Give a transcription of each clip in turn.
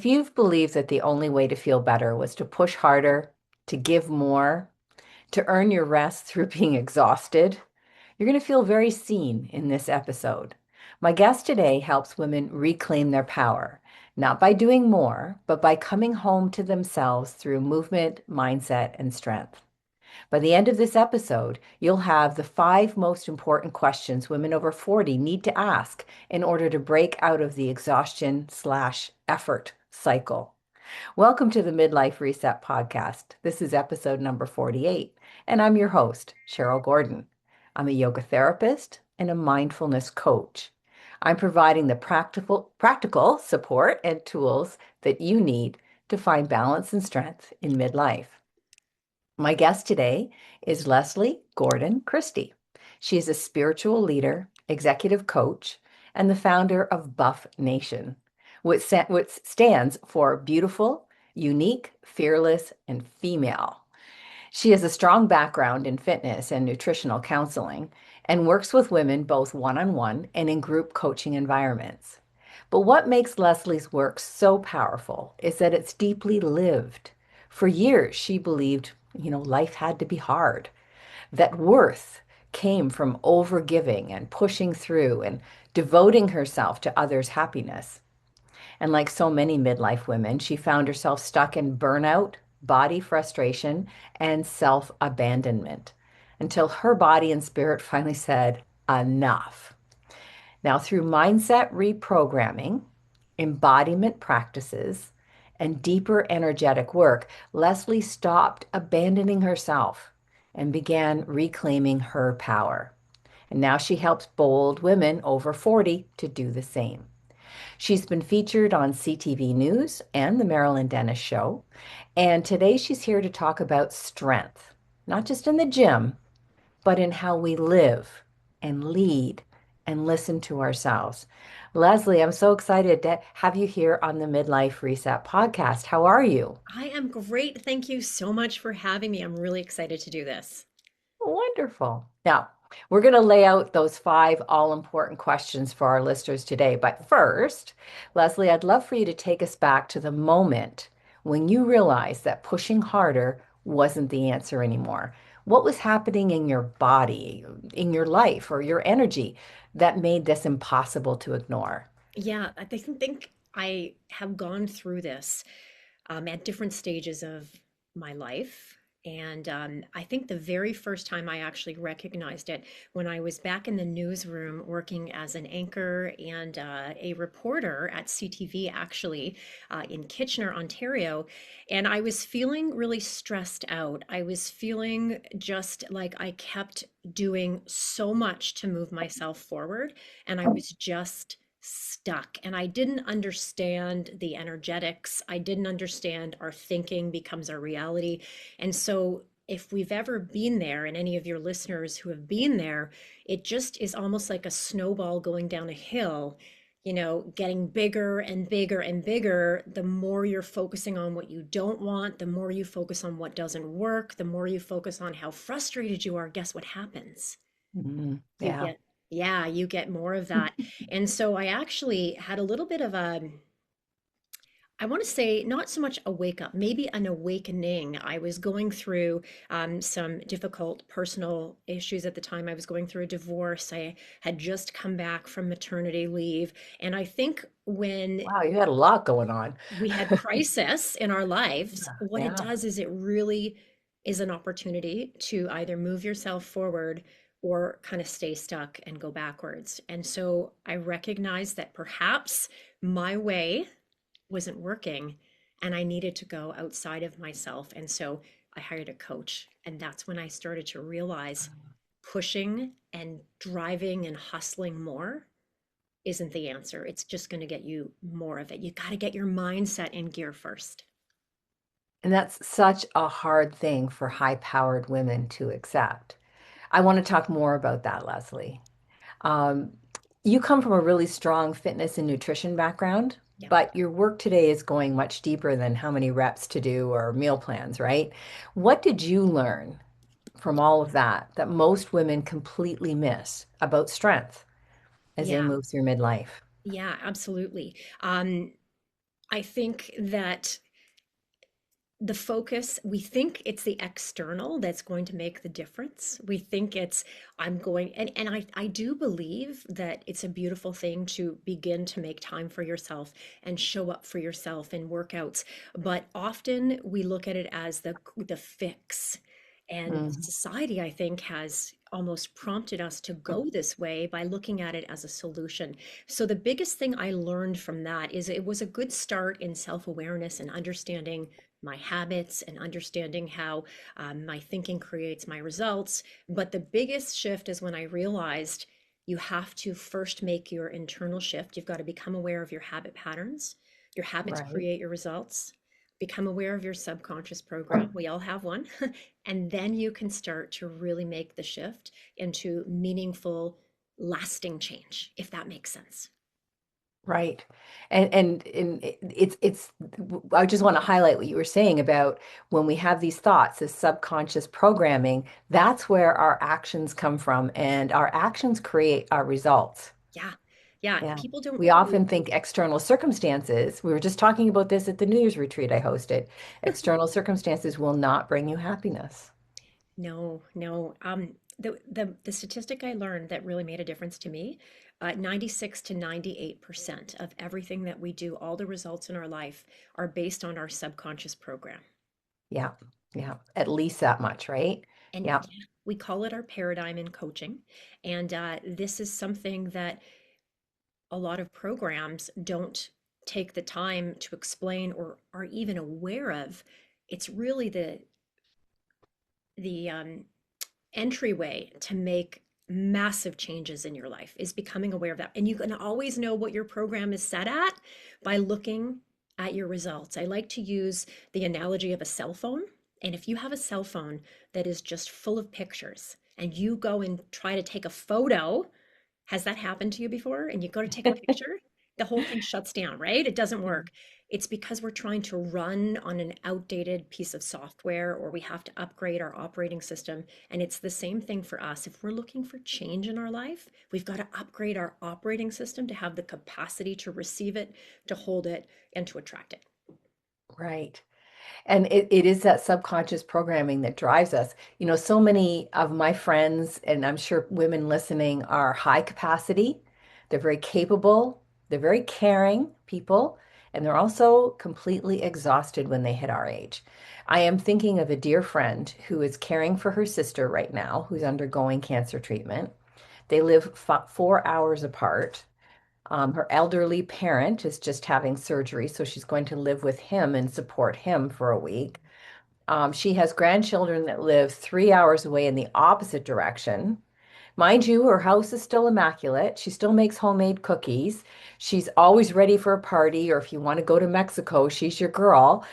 If you've believed that the only way to feel better was to push harder, to give more, to earn your rest through being exhausted, you're going to feel very seen in this episode. My guest today helps women reclaim their power, not by doing more, but by coming home to themselves through movement, mindset, and strength. By the end of this episode, you'll have the five most important questions women over 40 need to ask in order to break out of the exhaustion/effort cycle. Welcome to the Midlife Reset podcast. This is episode number 48, and I'm your host, Cheryl Gordon. I'm a yoga therapist and a mindfulness coach. I'm providing the practical support and tools that you need to find balance and strength in midlife. My guest today is Leslie Gordon Christie. She is a spiritual leader, executive coach, and the founder of Buff Nation, which stands for beautiful, unique, fearless, and female. She has a strong background in fitness and nutritional counseling and works with women both one-on-one and in group coaching environments. But what makes Leslie's work so powerful is that it's deeply lived. For years, she believed, life had to be hard, that worth came from overgiving and pushing through and devoting herself to others' happiness. And like so many midlife women, she found herself stuck in burnout, body frustration, and self abandonment until her body and spirit finally said, enough. Now, through mindset reprogramming, embodiment practices, and deeper energetic work, Leslie stopped abandoning herself and began reclaiming her power. And now she helps bold women over 40 to do the same. She's been featured on CTV News and The Marilyn Dennis Show. And today she's here to talk about strength, not just in the gym, but in how we live and lead and listen to ourselves. Leslie, I'm so excited to have you here on the Midlife Reset podcast. How are you? I am great. Thank you so much for having me. I'm really excited to do this. Wonderful. Now, we're going to lay out those five all important questions for our listeners today. But first, Leslie, I'd love for you to take us back to the moment when you realized that pushing harder wasn't the answer anymore. What was happening in your body, in your life, or your energy that made this impossible to ignore? Yeah, I think I have gone through this at different stages of my life. And I think the very first time I actually recognized it when I was back in the newsroom working as an anchor and a reporter at CTV, actually, in Kitchener, Ontario. And I was feeling really stressed out. I was feeling just like I kept doing so much to move myself forward, and I was just stuck, and I didn't understand the energetics. I didn't understand our thinking becomes our reality. And so if we've ever been there, and any of your listeners who have been there, it just is almost like a snowball going down a hill, getting bigger and bigger and bigger. The more you're focusing on what you don't want, the more you focus on what doesn't work, the more you focus on how frustrated you are, guess what happens? You Yeah. get, yeah, you get more of that. And so I actually had a little bit of I want to say not so much a wake up, maybe an awakening. I was going through some difficult personal issues at the time. I was going through a divorce. I had just come back from maternity leave. And I think when Wow, you had a lot going on. we had crisis in our lives, Yeah. what it Yeah. does is it really is an opportunity to either move yourself forward or kind of stay stuck and go backwards. And so I recognized that perhaps my way wasn't working and I needed to go outside of myself. And so I hired a coach. And that's when I started to realize pushing and driving and hustling more isn't the answer. It's just going to get you more of it. You got to get your mindset in gear first. And that's such a hard thing for high-powered women to accept. I want to talk more about that, Leslie. Um, you come from a really strong fitness and nutrition background, Yeah. but your work today is going much deeper than how many reps to do or meal plans, right? What did you learn from all of that that most women completely miss about strength as they Yeah. move through midlife? Yeah, absolutely. I think that the focus, we think it's the external that's going to make the difference. We think it's, I'm going, and I do believe that it's a beautiful thing to begin to make time for yourself and show up for yourself in workouts. But often we look at it as the fix. And Mhm. society, I think, has almost prompted us to go this way by looking at it as a solution. So the biggest thing I learned from that is it was a good start in self-awareness and understanding my habits and understanding how my thinking creates my results. But the biggest shift is when I realized you have to first make your internal shift. You've got to become aware of your habit patterns. Your habits Right. create your results. Become aware of your subconscious program. We all have one. And then you can start to really make the shift into meaningful, lasting change, if that makes sense. Right. And it's I just want to highlight what you were saying about when we have these thoughts, this subconscious programming, that's where our actions come from, and our actions create our results. Yeah. Yeah. Yeah. People don't. We often think external circumstances, we were just talking about this at the New Year's retreat I hosted. External circumstances will not bring you happiness. No, no. The statistic I learned that really made a difference to me, 96 to 98% of everything that we do, all the results in our life are based on our subconscious program. Yeah. Yeah. At least that much, right? And Yeah. yeah, we call it our paradigm in coaching. And this is something that a lot of programs don't take the time to explain or are even aware of. It's really the entryway to make massive changes in your life is becoming aware of that. And you can always know what your program is set at by looking at your results. I like to use the analogy of a cell phone. And if you have a cell phone that is just full of pictures and you go and try to take a photo, has that happened to you before? And you go to take a picture, the whole thing shuts down, right? It doesn't work. It's because we're trying to run on an outdated piece of software or we have to upgrade our operating system. And it's the same thing for us. If we're looking for change in our life, we've got to upgrade our operating system to have the capacity to receive it, to hold it, and to attract it. Right. And it is that subconscious programming that drives us. So many of my friends, and I'm sure women listening, are high capacity. They're very capable. They're very caring people. And they're also completely exhausted when they hit our age. I am thinking of a dear friend who is caring for her sister right now, who's undergoing cancer treatment. They live 4 hours apart. Her elderly parent is just having surgery, so she's going to live with him and support him for a week. She has grandchildren that live 3 hours away in the opposite direction. Mind you, her house is still immaculate. She still makes homemade cookies. She's always ready for a party, or if you want to go to Mexico, she's your girl.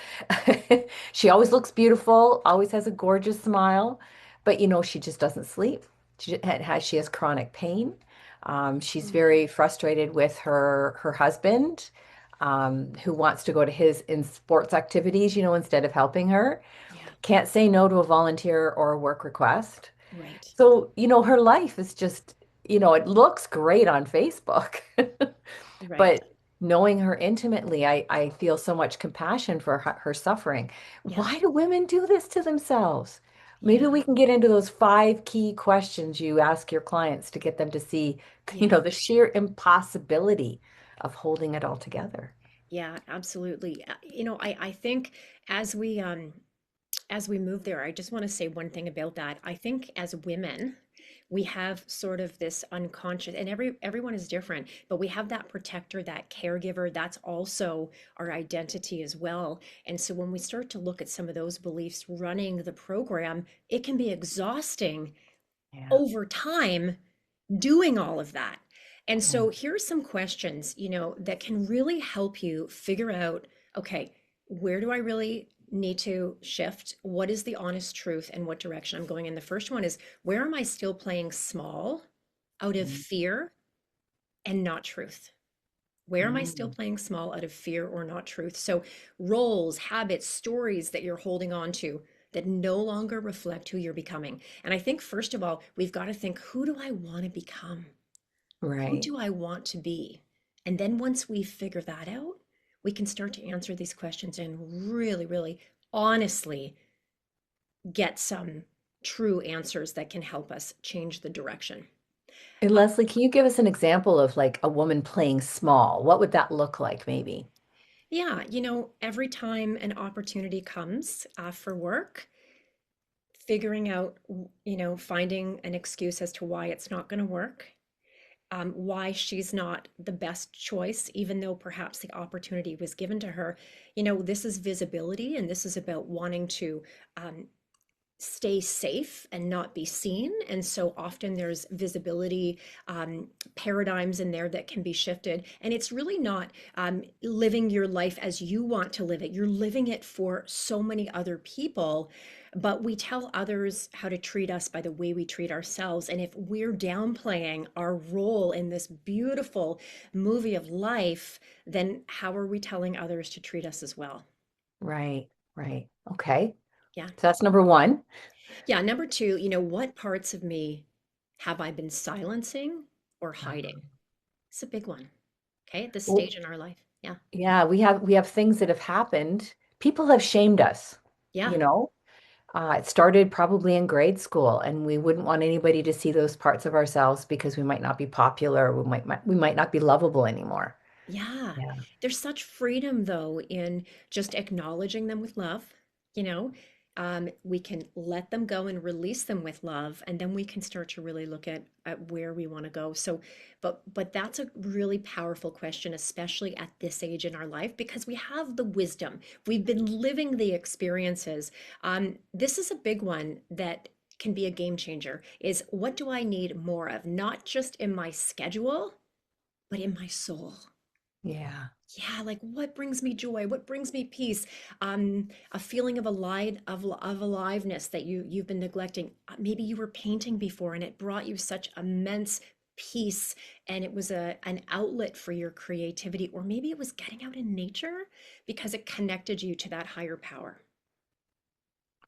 She always looks beautiful, always has a gorgeous smile, but she just doesn't sleep. She has chronic pain. She's Mm. very frustrated with her husband, who wants to go to his in sports activities, instead of helping her. Yeah, Can't say no to a volunteer or a work request. right, So, her life is just, it looks great on Facebook. right. But knowing her intimately, I feel so much compassion for her suffering. Yeah, Why do women do this to themselves? yeah, Maybe we can get into those 5 key questions you ask your clients to get them to see, yeah. the sheer impossibility of holding it all together. Yeah, absolutely. I think as we as we move there, I just want to say one thing about that. I think as women, we have sort of this unconscious, and everyone is different, but we have that protector, that caregiver, that's also our identity as well. And so when we start to look at some of those beliefs running the program, it can be exhausting Yeah. over time doing all of that. And Yeah. so here are some questions, that can really help you figure out, okay, where do I really need to shift? What is the honest truth and what direction I'm going in? The first one is, where am I still playing small out of Mm, fear and not truth? Where am I still mm, playing small out of fear or not truth? So roles, habits, stories that you're holding on to that no longer reflect who you're becoming. And I think first of all, we've got to think, who do I want to become? Who right. do I want to be? And then once we figure that out, we can start to answer these questions and really, really honestly get some true answers that can help us change the direction. And Leslie, can you give us an example of like a woman playing small? What would that look like, maybe? Yeah, every time an opportunity comes for work, figuring out, finding an excuse as to why it's not going to work, why she's not the best choice, even though perhaps the opportunity was given to her. This is visibility, and this is about wanting to um, stay safe and not be seen. And so often there's visibility paradigms in there that can be shifted. And it's really not living your life as you want to live it. You're living it for so many other people. But we tell others how to treat us by the way we treat ourselves. And if we're downplaying our role in this beautiful movie of life, then how are we telling others to treat us as well? Right, right. Okay. Yeah. So that's number one. Yeah, number two, what parts of me have I been silencing or hiding? It's a big one. Okay, at this Well, stage in our life. Yeah. yeah, we have things that have happened. People have shamed us, Yeah. you know. It started probably in grade school, and we wouldn't want anybody to see those parts of ourselves because we might not be popular, we might not be lovable anymore. Yeah. Yeah. There's such freedom though in just acknowledging them with love, you know. We can let them go and release them with love, and then we can start to really look at where we want to go. So, but that's a really powerful question, especially at this age in our life, because we have the wisdom. We've been living the experiences. This is a big one that can be a game changer, is what do I need more of? Not just in my schedule, but in my soul. Yeah. Yeah, like what brings me joy? What brings me peace? A feeling of of aliveness that you've been neglecting. Maybe you were painting before and it brought you such immense peace, and it was an outlet for your creativity, or maybe it was getting out in nature because it connected you to that higher power.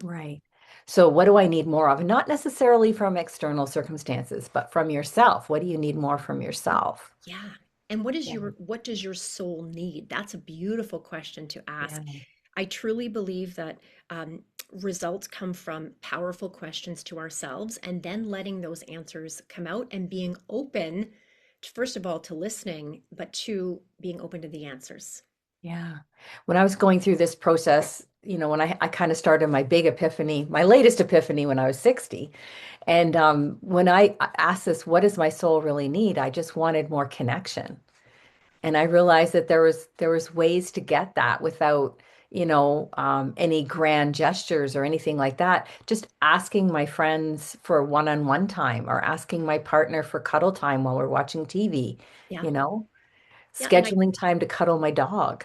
Right. So what do I need more of? Not necessarily from external circumstances, but from yourself. What do you need more from yourself? Yeah. And Yeah. what does your soul need? That's a beautiful question to Yeah. ask. I truly believe that results come from powerful questions to ourselves, and then letting those answers come out and being open, first of all, to listening, but two, being open to the answers. Yeah. When I was going through this process, when I kind of started my big epiphany, my latest epiphany when I was 60. And when I asked this, what does my soul really need? I just wanted more connection. And I realized that there was ways to get that without, any grand gestures or anything like that. Just asking my friends for one-on-one time or asking my partner for cuddle time while we're watching TV, Yeah. you know, Yeah. And I scheduling time to cuddle my dog.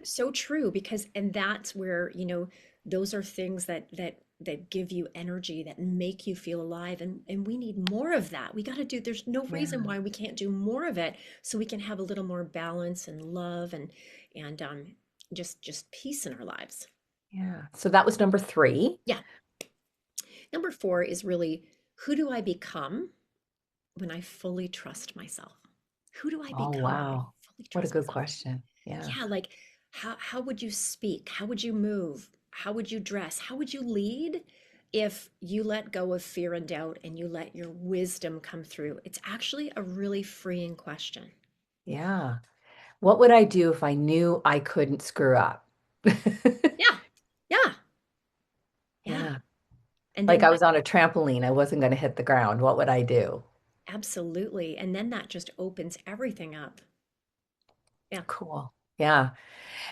so true, because and that's where, those are things that give you energy, that make you feel alive, and we need more of that. We got to do, there's no reason Yeah. why we can't do more of it, so we can have a little more balance and love and just peace in our lives. Yeah. So that was number three. Yeah. Number four is really, who do I become when I fully trust myself? Who do I Oh, become when I wow. fully What a trust good myself? question. Yeah. Yeah, like how would you speak? How would you move? How would you dress? How would you lead if you let go of fear and doubt and you let your wisdom come through? It's actually a really freeing question. Yeah. What would I do if I knew I couldn't screw up? Yeah. Yeah. Yeah. Yeah. And Like then I that, was on a trampoline, I wasn't going to hit the ground. What would I do? absolutely. And then that just opens everything up. Yeah. Cool. Yeah.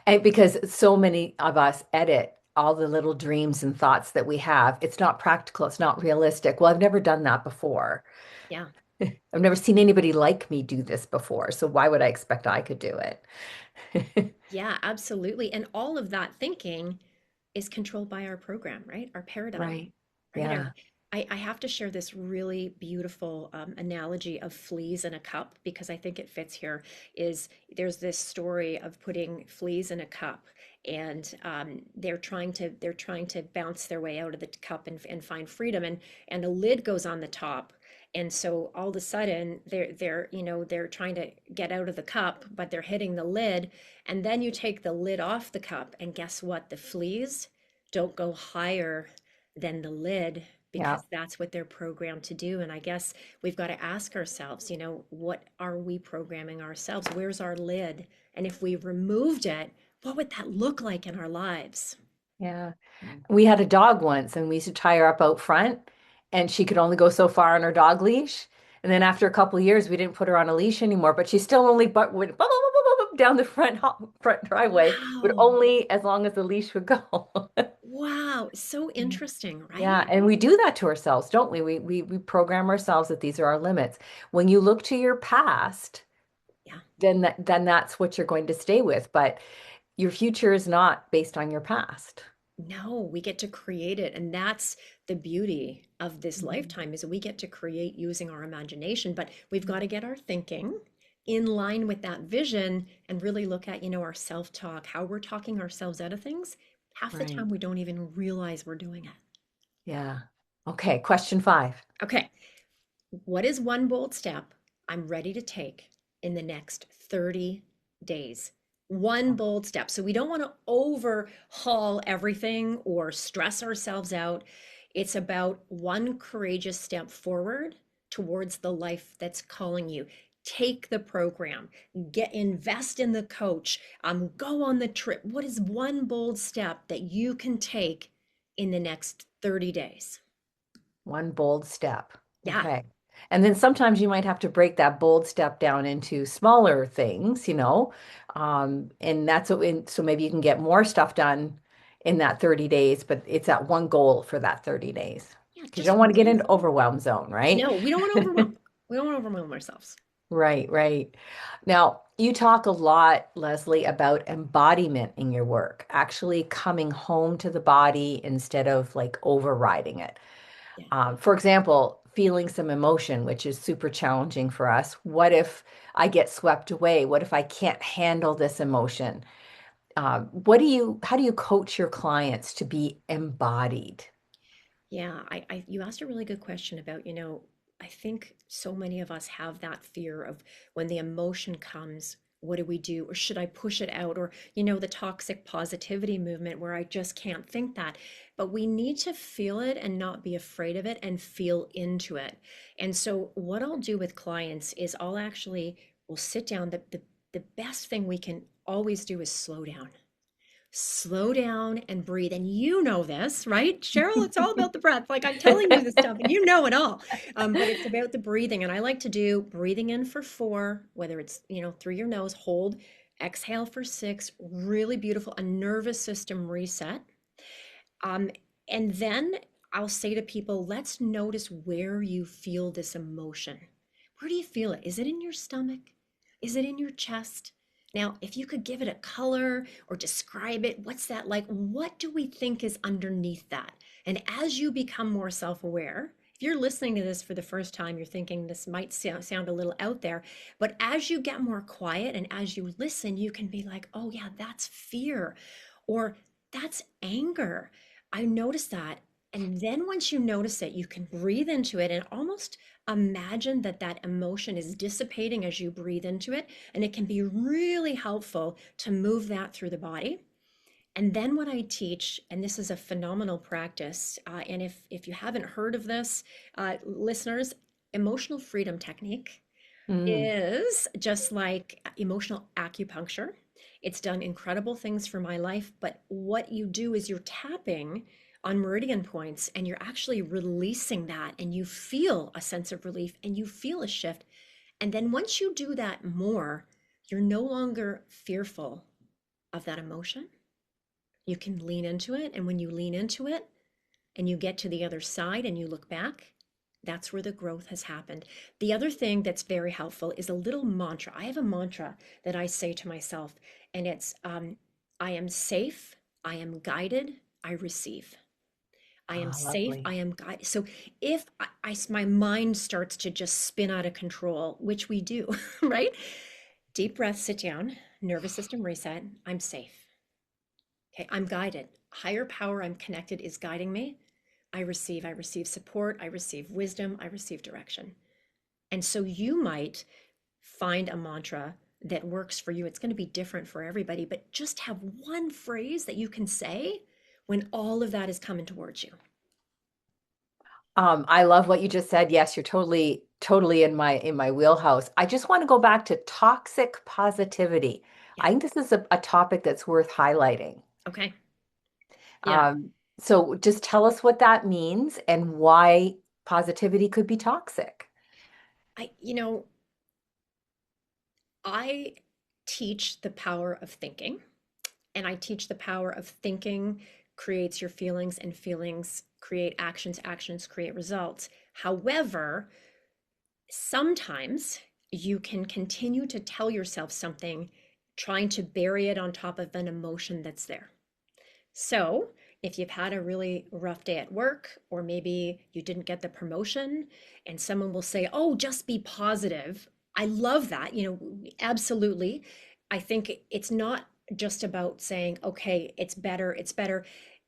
And because so many of us edit all the little dreams and thoughts that we have, it's not practical, it's not realistic. Well, I've never done that before. Yeah. I've never seen anybody like me do this before. So why would I expect I could do it? Yeah, absolutely. And all of that thinking is controlled by our program, right? Our paradigm, Right. right? Yeah. I have to share this really beautiful analogy of fleas in a cup, because I think it fits here. Is there's this story of putting fleas in a cup, and they're trying to bounce their way out of the cup and find freedom, and a lid goes on the top, And so all of a sudden they're trying to get out of the cup, but they're hitting the lid. And then you take the lid off the cup, and guess what? The fleas don't go higher than the lid Yeah. because that's what they're programmed to do. And I guess we've got to ask ourselves, what are we programming ourselves? Where's our lid? And if we removed it, what would that look like in our lives? Yeah. We had a dog once and we used to tie her up out front and she could only go so far on her dog leash. And then after a couple of years, we didn't put her on a leash anymore, but she still only but went down the front driveway, but Wow. only as long as the leash would go. Wow. So interesting, Yeah, right? and we do that to ourselves, don't we? We program ourselves that these are our limits. When you look to your past, Yeah. then that's what you're going to stay with, but your future is not based on your past. No, we get to create it. And that's the beauty of this Mhm. lifetime is that we get to create using our imagination, but we've got to get our thinking in line with that vision and really look at, our self-talk, how we're talking ourselves out of things. Half the Right. time we don't even realize we're doing it. Yeah. Okay, question 5. Okay. What is one bold step I'm ready to take in the next 30 days? One bold step. So we don't want to overhaul everything or stress ourselves out. It's about one courageous step forward towards the life that's calling you. Take the program, invest in the coach, go on the trip. What is one bold step that you can take in the next 30 days? One bold step. Yeah. Okay. And then sometimes you might have to break that bold step down into smaller things, and so maybe you can get more stuff done in that 30 days, but it's that one goal for that 30 days. Yeah, Because you don't just want to get one into thing. overwhelm zone, right? No, we don't want to overwhelm. We don't want to overwhelm ourselves. Right, right. Now, you talk a lot, Leslie, about embodiment in your work, actually coming home to the body instead of like overriding it. Yeah. For example, feeling some emotion, which is super challenging for us. What if I get swept away? What if I can't handle this emotion? How do you coach your clients to be embodied? Yeah, you asked a really good question about, I think so many of us have that fear of when the emotion comes, what do we do? Or should I push it out? Or, the toxic positivity movement where I just can't think that. But we need to feel it and not be afraid of it and feel into it. And so what I'll do with clients is we'll sit down. The best thing we can always do is slow down and breathe. And you know this, right? Cheryl, it's all about the breath. Like I'm telling you this stuff and you know it all. But it's about the breathing. And I like to do breathing in for 4, whether it's, through your nose, hold, exhale for 6, really beautiful, a nervous system reset. Um, and then I'll say to people, let's notice where you feel this emotion. Where do you feel it? Is it in your stomach? Is it in your chest? Now, if you could give it a color or describe it, what's that like? What do we think is underneath that? And as you become more self aware, if you're listening to this for the first time, you're thinking this might sound a little out there, but as you get more quiet and as you listen, you can be like, oh, yeah, that's fear, or that's anger. I noticed that. And then once you notice it, you can breathe into it and almost imagine that that emotion is dissipating as you breathe into it. And it can be really helpful to move that through the body. And then what I teach, and this is a phenomenal practice, and if you haven't heard of this, listeners, emotional freedom technique Mm. is just like emotional acupuncture. It's done incredible things for my life, but what you do is you're tapping on meridian points and you're actually releasing that, and you feel a sense of relief and you feel a shift. And then once you do that more, you're no longer fearful of that emotion. You can lean into it. And when you lean into it, and you get to the other side and you look back, that's where the growth has happened. The other thing that's very helpful is a little mantra. I have a mantra that I say to myself, and it's I am safe, I am guided, I receive. I am Ah, safe, lovely. I am guided. So if my mind starts to just spin out of control, which we do, right? Deep breath, sit down, nervous system reset. I'm safe. Okay, I'm guided. Higher power I'm connected is guiding me. I receive support, I receive wisdom, I receive direction. And so you might find a mantra that works for you. It's going to be different for everybody, but just have one phrase that you can say when all of that is coming towards you. I love what you just said. Yes, you're totally in my wheelhouse. I just want to go back to toxic positivity. Yeah. I think this is a topic that's worth highlighting. Okay. Yeah. Um, so just tell us what that means and why positivity could be toxic. I, you know, I teach the power of thinking, and I teach the power of thinking creates your feelings, and feelings create actions, actions create results. However, sometimes you can continue to tell yourself something, trying to bury it on top of an emotion that's there. So, if you've had a really rough day at work, or maybe you didn't get the promotion, and someone will say, "Oh, just be positive." I love that. Absolutely. I think it's not just about saying, "Okay, it's better, it's better."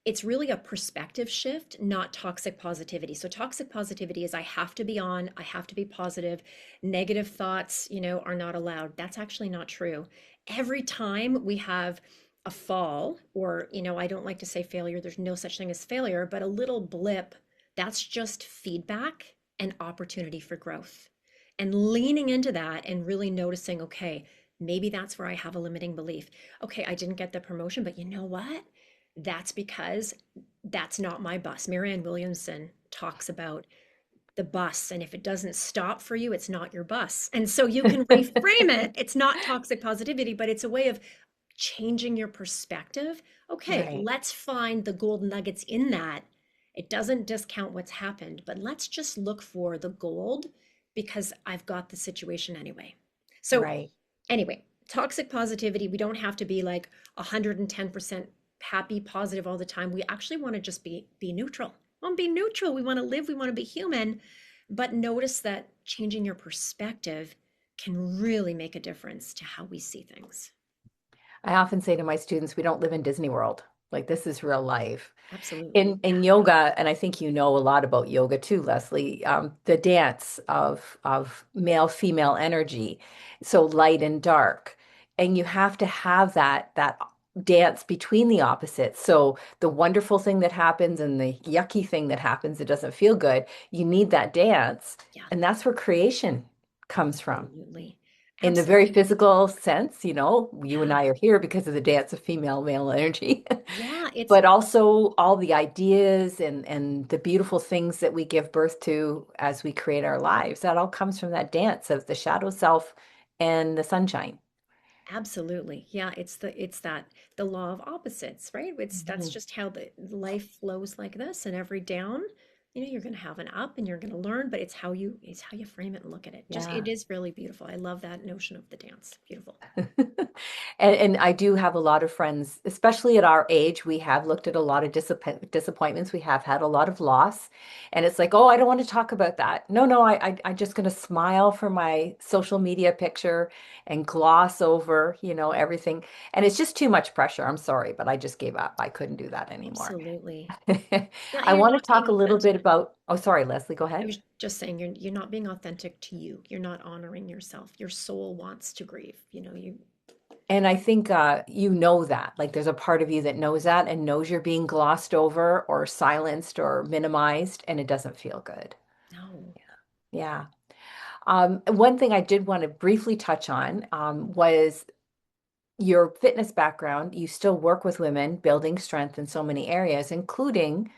It's really a perspective shift, not toxic positivity. So, toxic positivity is I have to be on, I have to be positive. Negative thoughts, are not allowed. That's actually not true. Every time we have a fall, or I don't like to say failure, there's no such thing as failure, but a little blip, that's just feedback and opportunity for growth, and leaning into that and really noticing, okay, maybe that's where I have a limiting belief. Okay, I didn't get the promotion, but you know what, that's because that's not my bus. Marianne Williamson talks about the bus, and if it doesn't stop for you, it's not your bus. And so you can reframe it. It's not toxic positivity, but it's a way of changing your perspective. Okay, Right, let's find the gold nuggets in that. It doesn't discount what's happened, but let's just look for the gold, because I've got the situation anyway. So, right. anyway, toxic positivity, we don't have to be like 110% happy, positive all the time. We actually want to just be neutral. We want to be neutral. We want to live, we want to be human, but notice that changing your perspective can really make a difference to how we see things. I often say to my students, we don't live in Disney World. Like this is real life. Absolutely. In yoga, and I think you know a lot about yoga too, Leslie, the dance of male female energy, so light and dark, and you have to have that dance between the opposites. So the wonderful thing that happens and the yucky thing that happens, it doesn't feel good. You need that dance, Yeah, and that's where creation comes from. absolutely. In the very Absolutely. physical sense, you and Yeah. I are here because of the dance of female male energy. Yeah, it's But also all the ideas and the beautiful things that we give birth to as we create our lives. That all comes from that dance of the shadow self and the sunshine. absolutely. Yeah, it's that the law of opposites, right? That's Mhm. just how the life flows like this, and every down, you're going to have an up, and you're going to learn, but it's how you frame it and look at it. Just Yeah. it is really beautiful. I love that notion of the dance. Beautiful. And I do have a lot of friends, especially at our age, we have looked at a lot of disappointments. We have had a lot of loss. And it's like, oh, I don't want to talk about that. No, no, I'm just going to smile for my social media picture and gloss over, everything. And it's just too much pressure. I'm sorry, but I just gave up. I couldn't do that anymore. Absolutely. Yeah, and I you're want to not being talk a little authentic. bit about, oh, sorry, Leslie, go I ahead. was just saying you're not being authentic to you. You're not honoring yourself. Your soul wants to grieve. You And I think you know that. Like there's a part of you that knows that and knows you're being glossed over or silenced or minimized, and it doesn't feel good. no. Yeah. One thing I did want to briefly touch on was your fitness background. You still work with women, building strength in so many areas, including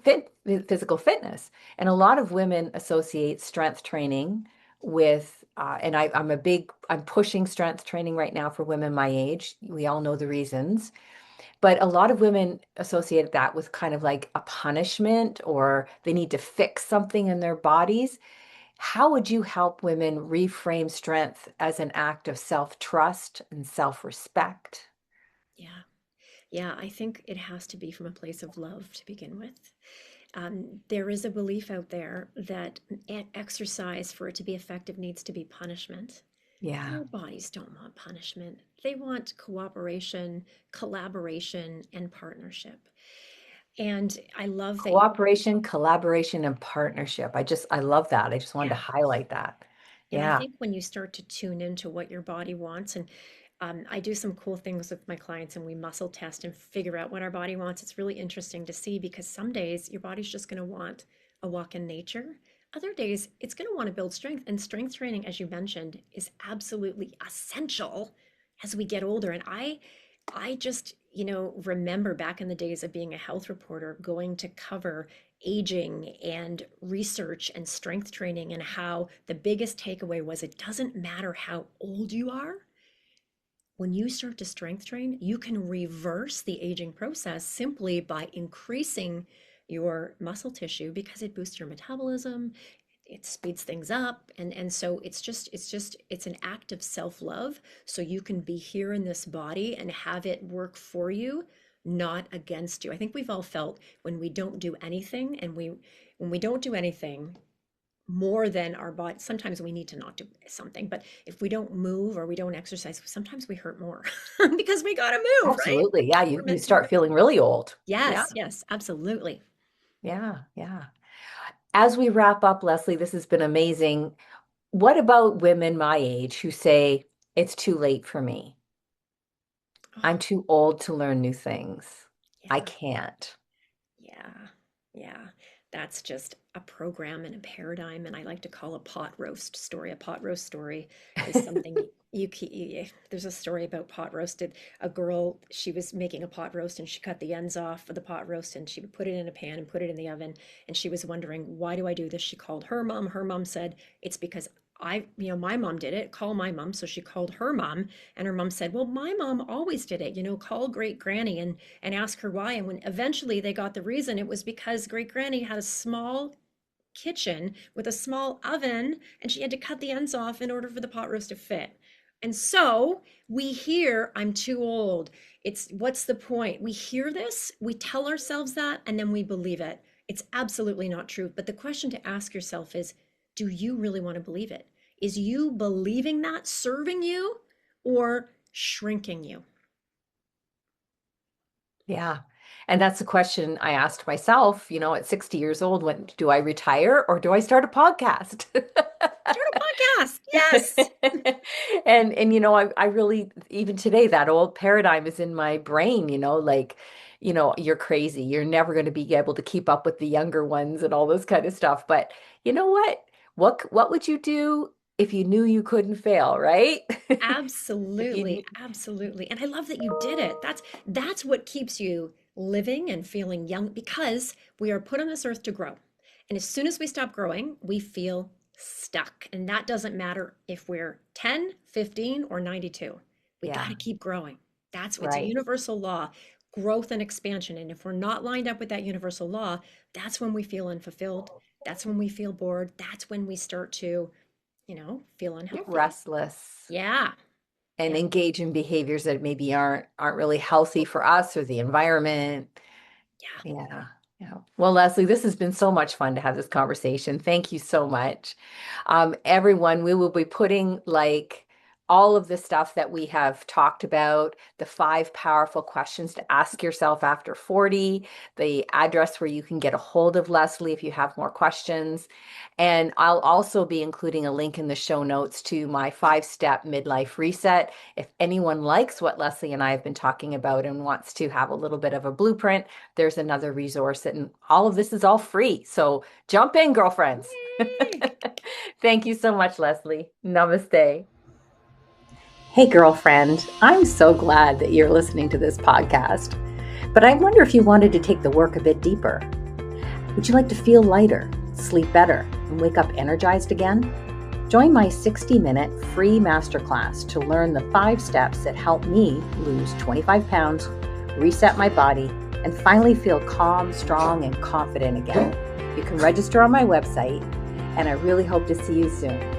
physical fitness. And a lot of women associate strength training with, and I'm pushing strength training right now for women my age. We all know the reasons, but a lot of women associate that with kind of like a punishment or they need to fix something in their bodies. How would you help women reframe strength as an act of self-trust and self-respect? Yeah. Yeah, I think it has to be from a place of love to begin with. There is a belief out there that exercise, for it to be effective, needs to be punishment. Yeah. Our bodies don't want punishment. They want cooperation, collaboration, and partnership. And I love that you, Cooperation, collaboration, and partnership. I love that. I just wanted to yeah. highlight that. And I Yeah. think when you start to tune into what your body wants, and I do some cool things with my clients and we muscle test and figure out what our body wants. It's really interesting to see because some days your body's just going to want a walk in nature. Other days, it's going to want to build strength. And strength training, as you mentioned, is absolutely essential as we get older. And I just, remember back in the days of being a health reporter, going to cover aging and research and strength training, and how the biggest takeaway was it doesn't matter how old you are. When you start to strength train, you can reverse the aging process simply by increasing your muscle tissue because it boosts your metabolism, it speeds things up, and so it's an act of self-love, so you can be here in this body and have it work for you, not against you. I think we've all felt when we don't do anything, and when we don't do anything more than our body, sometimes we need to not do something, but if we don't move or we don't exercise, sometimes we hurt more because we got to move, right? Absolutely. Yeah. We're You meant to start grow. feeling really old. Yeah. Yes, yes, absolutely. Yeah. Yeah. As we wrap up, Leslie, this has been amazing. What about women my age who say, it's too late for me? I'm Oh, too old to learn new things. I yeah. can't. Yeah, yeah. That's just a program and a paradigm. And I like to call a pot roast story. A pot roast story is something there's a story about pot roasted. A girl, she was making a pot roast and she cut the ends off of the pot roast and she would put it in a pan and put it in the oven. And she was wondering, why do I do this? She called her mom. Her mom said, it's because my mom did it. Call my mom. So she called her mom, and her mom said, well, my mom always did it. Call great granny and ask her why. And when eventually they got the reason, it was because great granny had a small kitchen with a small oven and she had to cut the ends off in order for the pot roast to fit. And so we hear, I'm too old. It's what's the point? We hear this, we tell ourselves that, and then we believe it. It's absolutely not true. But the question to ask yourself is, do you really want to believe it? Is you believing that serving you or shrinking you? Yeah. And that's the question I asked myself, at 60 years old, when do I retire or do I start a podcast? Start a podcast. Yes. And I really, even today, that old paradigm is in my brain, like, you're crazy. You're never going to be able to keep up with the younger ones and all this kind of stuff. But you know what? What would you do if you knew you couldn't fail, right? If you Absolutely, knew, absolutely. And I love that you did it. That's what keeps you living and feeling young because we are put on this earth to grow. And as soon as we stop growing, we feel stuck. And that doesn't matter if we're 10, 15, or 92. We got yeah, to keep growing. It's a right. universal law, growth and expansion. And if we're not lined up with that universal law, that's when we feel unfulfilled. That's when we feel bored. That's when we start to, feel Get unhealthy. restless Yeah. and Yeah. engage in behaviors that maybe aren't really healthy for us or the environment. Yeah. Yeah. Yeah. Well, Leslie, this has been so much fun to have this conversation. Thank you so much. Everyone, we will be putting like all of the stuff that we have talked about, the 5 powerful questions to ask yourself after 40, the address where you can get a hold of Leslie if you have more questions. And I'll also be including a link in the show notes to my 5-step midlife reset. If anyone likes what Leslie and I have been talking about and wants to have a little bit of a blueprint, there's another resource, and all of this is all free. So jump in, girlfriends. Yay! Thank you so much, Leslie. Namaste. Hey, girlfriend. I'm so glad that you're listening to this podcast. But I wonder if you wanted to take the work a bit deeper. Would you like to feel lighter, sleep better, and wake up energized again? Join my 60-minute free masterclass to learn the 5 steps that help me lose 25 pounds, reset my body, and finally feel calm, strong, and confident again. You can register on my website, and I really hope to see you soon.